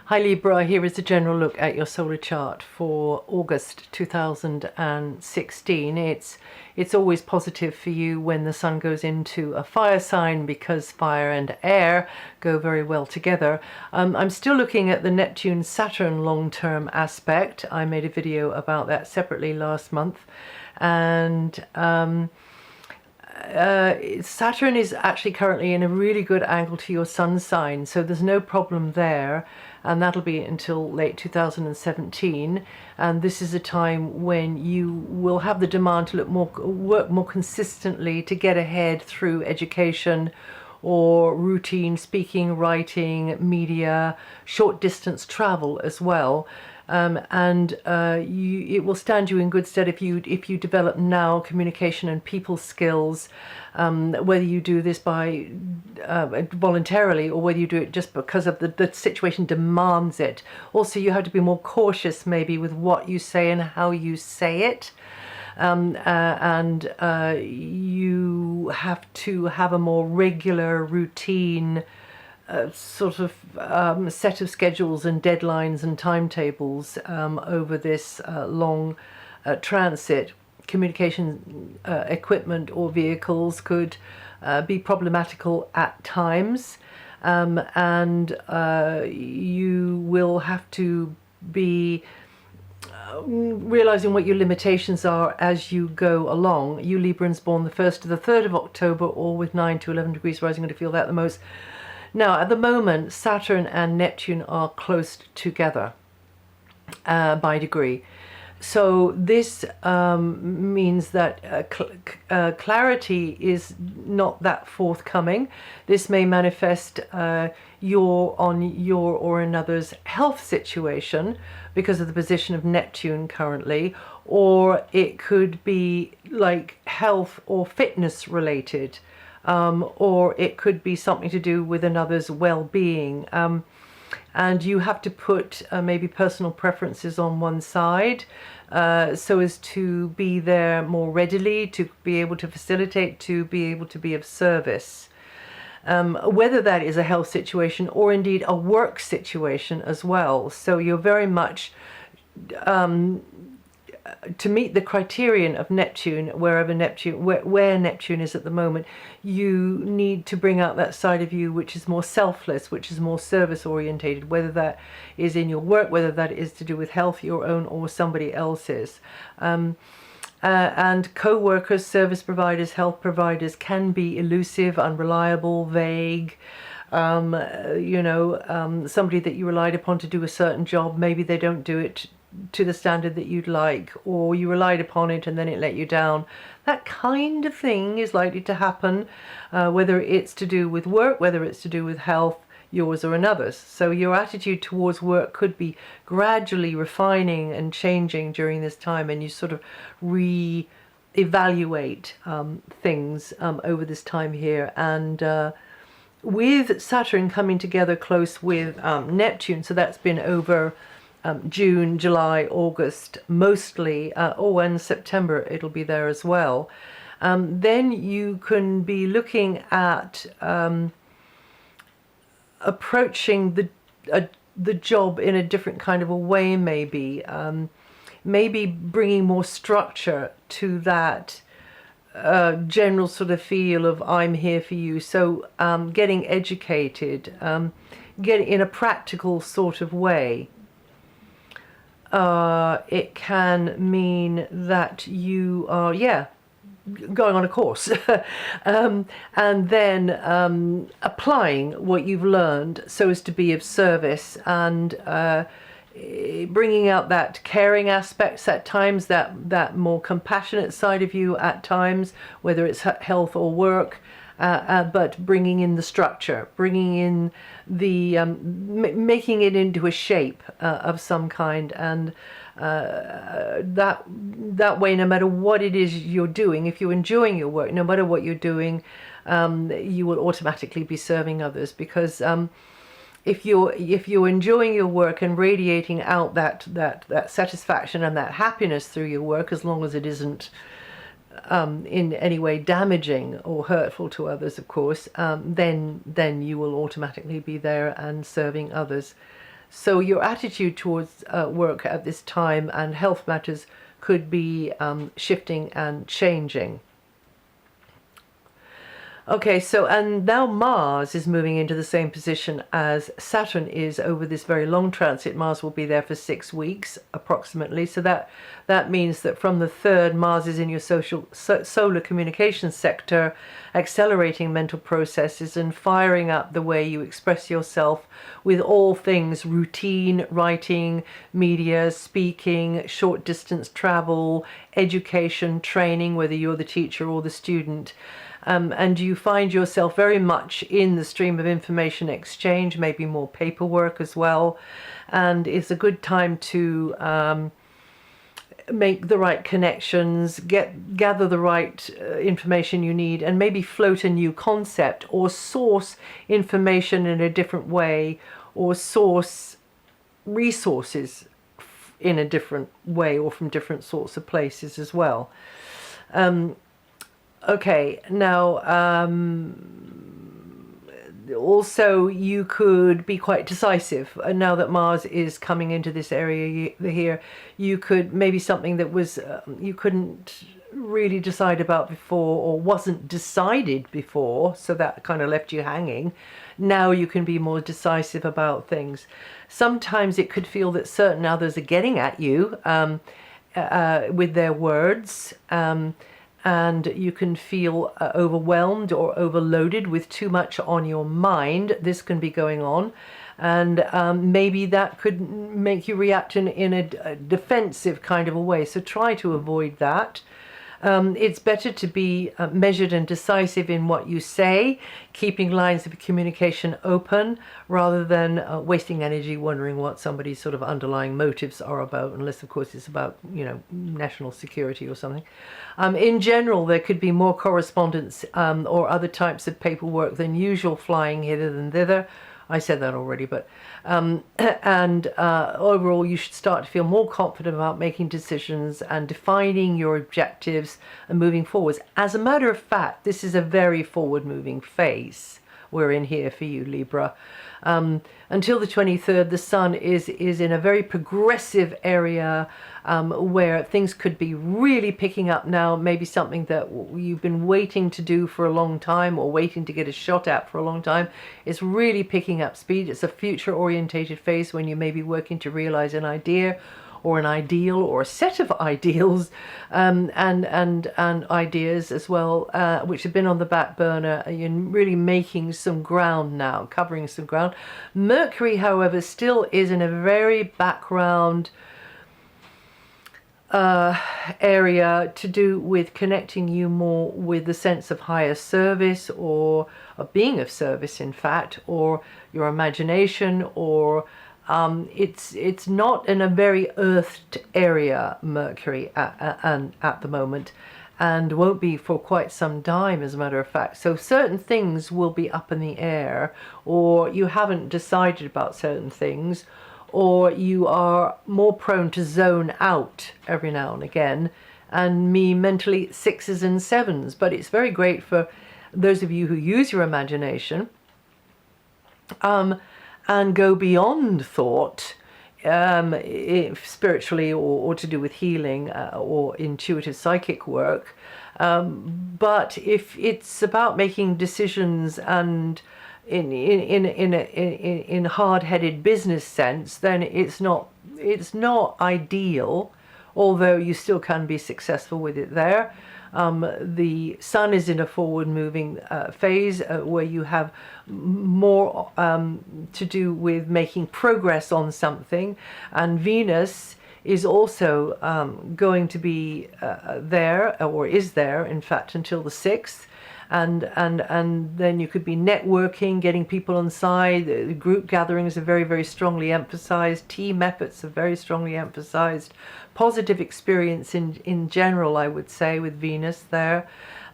Hi Libra, here is a general look at your solar chart for August 2016. It's always positive for you when the sun goes into a fire sign because fire and air go very well together. I'm still looking at the Neptune-Saturn long-term aspect. I made a video about that separately last month, and Saturn is actually currently in a really good angle to your sun sign, so there's no problem there, and that'll be until late 2017. And this is a time when you will have the demand to work more consistently to get ahead through education or routine speaking, writing, media, short distance travel as well. It will stand you in good stead if you develop now communication and people skills, whether you do this by voluntarily or whether you do it just because of the situation demands it. Also, you have to be more cautious maybe with what you say and how you say it. You have to have a more regular routine set of schedules and deadlines and timetables over this long transit. Communication equipment or vehicles could be problematical at times, you will have to be realizing what your limitations are as you go along. You Librans born the 1st to the 3rd of October, or with 9 to 11 degrees rising, going to feel that the most. Now, at the moment, Saturn and Neptune are close together by degree. So this means that clarity is not that forthcoming. This may manifest on your or another's health situation because of the position of Neptune currently, or it could be like health or fitness related. Or it could be something to do with another's well-being, and you have to put maybe personal preferences on one side so as to be there more readily, to be able to facilitate, to be able to be of service. Whether that is a health situation or indeed a work situation as well. So you're very much to meet the criterion of Neptune, where Neptune is at the moment, you need to bring out that side of you which is more selfless, which is more service orientated, whether that is in your work, whether that is to do with health, your own or somebody else's. And co-workers, service providers, health providers can be elusive, unreliable, vague. Somebody that you relied upon to do a certain job, maybe they don't do it to the standard that you'd like, or you relied upon it and then it let you down. That kind of thing is likely to happen, whether it's to do with work, whether it's to do with health, yours or another's. So your attitude towards work could be gradually refining and changing during this time, and you sort of re-evaluate things over this time here. And with Saturn coming together close with Neptune, so that's been over June, July, August mostly, and September it'll be there as well. Then you can be looking at approaching the job in a different kind of a way, maybe bringing more structure to that general sort of feel of I'm here for you. So getting educated, getting in a practical sort of way. It can mean that you are, going on a course and then applying what you've learned so as to be of service, and bringing out that caring aspects at times, that more compassionate side of you at times, whether it's health or work. But bringing in the structure, bringing in the making it into a shape of some kind, and that way, no matter what it is you're doing, if you're enjoying your work, no matter what you're doing, you will automatically be serving others, because if you're enjoying your work and radiating out that satisfaction and that happiness through your work, as long as it isn't in any way damaging or hurtful to others, of course, then you will automatically be there and serving others. So your attitude towards work at this time and health matters could be shifting and changing. Okay, so and now Mars is moving into the same position as Saturn is over this very long transit. Mars will be there for 6 weeks approximately. So that means that from the 3rd, Mars is in your solar communications sector, accelerating mental processes and firing up the way you express yourself with all things routine, writing, media, speaking, short distance travel, education, training, whether you're the teacher or the student. And you find yourself very much in the stream of information exchange, maybe more paperwork as well. And it's a good time to make the right connections, gather the right information you need, and maybe float a new concept or source information in a different way, or source resources in a different way or from different sorts of places as well. Okay, now also you could be quite decisive. Now that Mars is coming into this area here, you could maybe something that was you couldn't really decide about before, or wasn't decided before, so that kind of left you hanging. Now you can be more decisive about things. Sometimes it could feel that certain others are getting at you with their words. And you can feel overwhelmed or overloaded with too much on your mind. This can be going on, and maybe that could make you react in a defensive kind of a way. So try to avoid that. It's better to be measured and decisive in what you say, keeping lines of communication open rather than wasting energy wondering what somebody's sort of underlying motives are about, unless of course it's about, you know, national security or something. In general, there could be more correspondence or other types of paperwork than usual flying hither and thither. I said that already, but overall you should start to feel more confident about making decisions and defining your objectives and moving forwards. As a matter of fact, this is a very forward-moving phase we're in here for you, Libra. Until the 23rd, the Sun is in a very progressive area where things could be really picking up now, maybe something that you've been waiting to do for a long time or waiting to get a shot at for a long time. It's really picking up speed. It's a future-orientated phase when you may be working to realize an idea or an ideal or a set of ideals and ideas as well, which have been on the back burner. You're really making some ground now, covering some ground. Mercury, however, still is in a very background area to do with connecting you more with the sense of higher service, or of being of service, in fact, or your imagination, or it's not in a very earthed area, Mercury, at the moment, and won't be for quite some time, as a matter of fact. So certain things will be up in the air, or you haven't decided about certain things, or you are more prone to zone out every now and again, and me mentally 6s and 7s. But it's very great for those of you who use your imagination and go beyond thought, if spiritually or to do with healing or intuitive psychic work. But if it's about making decisions and in hard-headed business sense, then it's not ideal, although you still can be successful with it there. The Sun is in a forward-moving phase where you have more to do with making progress on something, and Venus is also going to be there, or is there, in fact, until the 6th. And then you could be networking, getting people on side. The group gatherings are very, very strongly emphasized. Team efforts are very strongly emphasized. Positive experience in general, I would say, with Venus there.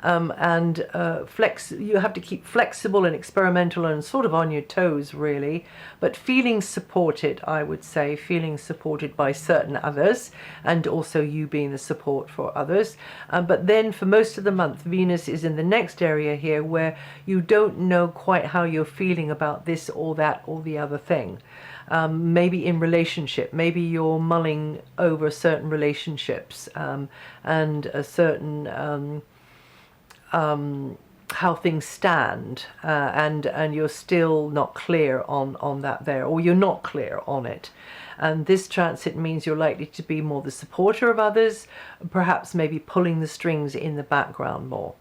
You have to keep flexible and experimental and sort of on your toes, really, but feeling supported, I would say, feeling supported by certain others, and also you being the support for others. But then for most of the month, Venus is in the next area here where you don't know quite how you're feeling about this or that or the other thing. maybe in relationship, maybe you're mulling over certain relationships, and a certain how things stand, and you're still not clear on that there, or you're not clear on it. And this transit means you're likely to be more the supporter of others, perhaps maybe pulling the strings in the background more.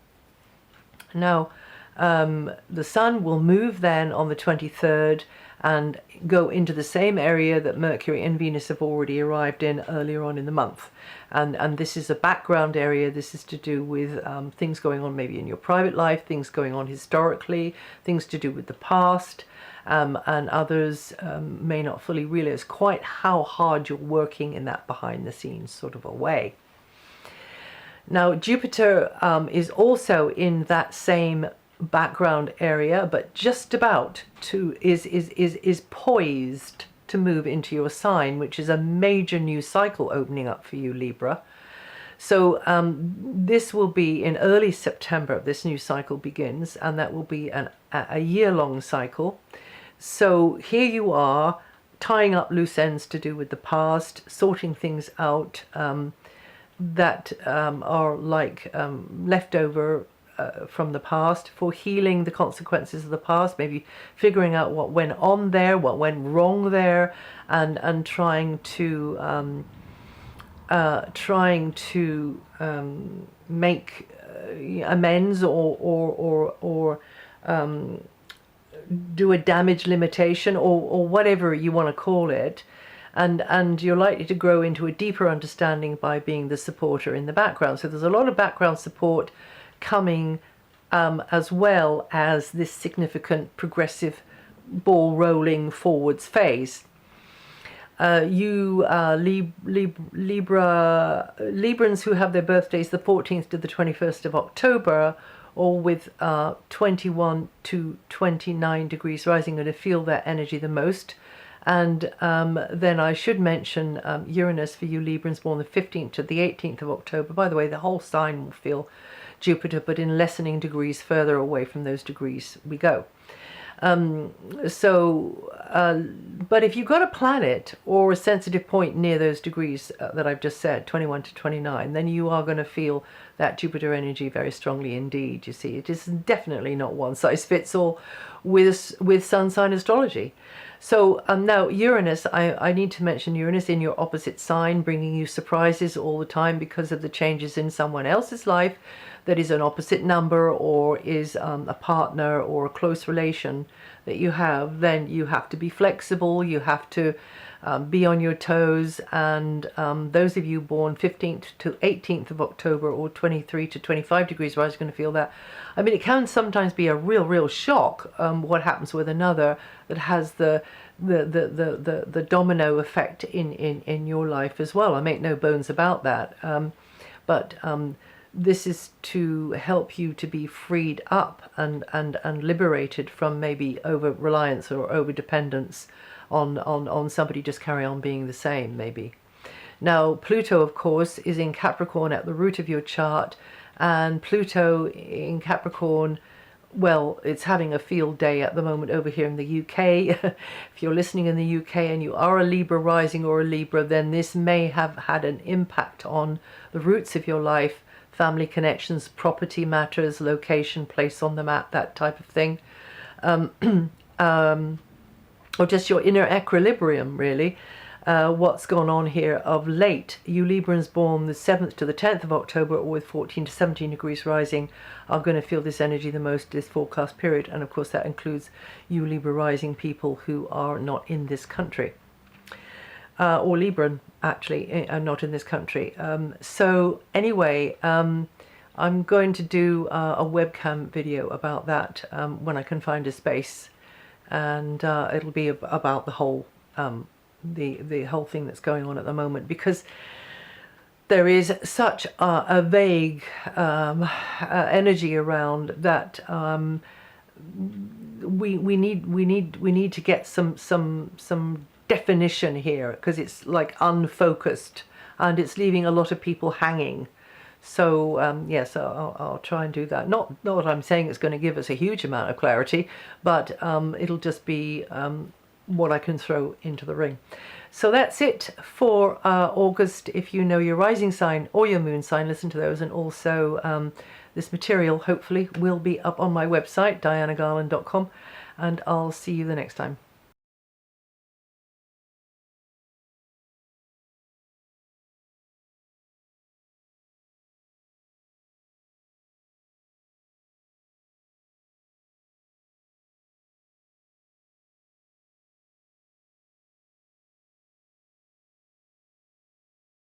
Now, the Sun will move then on the 23rd and go into the same area that Mercury and Venus have already arrived in earlier on in the month. And this is a background area. This is to do with things going on maybe in your private life, things going on historically, things to do with the past, and others may not fully realize quite how hard you're working in that behind the scenes sort of a way. Now, Jupiter is also in that same background area, but just about to is poised to move into your sign, which is a major new cycle opening up for you, Libra. So this will be in early September. This new cycle begins, and that will be a year-long cycle. So here you are, tying up loose ends to do with the past, sorting things out that are like leftover from the past, for healing the consequences of the past, maybe figuring out what went on there, what went wrong there, and trying to make amends, or do a damage limitation, or whatever you want to call it. And you're likely to grow into a deeper understanding by being the supporter in the background. So there's a lot of background support coming, as well as this significant progressive ball rolling forwards phase. Librans who have their birthdays the 14th to the 21st of October, or with 21 to 29 degrees rising, are going to feel that energy the most. And then I should mention Uranus for you Librans born the 15th to the 18th of October. By the way, the whole sign will feel Jupiter, but in lessening degrees further away from those degrees we go. But if you've got a planet or a sensitive point near those degrees that I've just said, 21 to 29, then you are going to feel that Jupiter energy very strongly indeed. You see, it is definitely not one size fits all with sun sign astrology. So now Uranus, I need to mention Uranus in your opposite sign, bringing you surprises all the time because of the changes in someone else's life that is an opposite number, or is a partner or a close relation that you have. Then you have to be flexible, you have to be on your toes. And those of you born 15th to 18th of October, or 23 to 25 degrees rise, are going to feel that. I mean, it can sometimes be a real shock what happens with another that has the domino effect in your life as well. I make no bones about that. But this is to help you to be freed up and liberated from maybe over-reliance or over-dependence on somebody. Just carry on being the same, maybe. Now, Pluto, of course, is in Capricorn at the root of your chart. And Pluto in Capricorn, well, it's having a field day at the moment over here in the UK. If you're listening in the UK and you are a Libra rising or a Libra, then this may have had an impact on the roots of your life, family connections, property matters, location, place on the map, that type of thing. Or just your inner equilibrium, really. What's gone on here of late. You Librans born the 7th to the 10th of October, or with 14 to 17 degrees rising, are going to feel this energy the most this forecast period. And of course that includes you Libra rising people who are not in this country. Or Libran, actually, are not in this country. So anyway, I'm going to do a webcam video about that when I can find a space. And it'll be about the whole the whole thing that's going on at the moment, because there is such a vague energy around that. We need to get some definition here, because it's like unfocused and it's leaving a lot of people hanging. So yes, I'll try and do that. Not that I'm saying it's going to give us a huge amount of clarity, but it'll just be what I can throw into the ring. So that's it for August. If you know your rising sign or your moon sign, listen to those. And also this material hopefully will be up on my website, DianaGarland.com. And I'll see you the next time.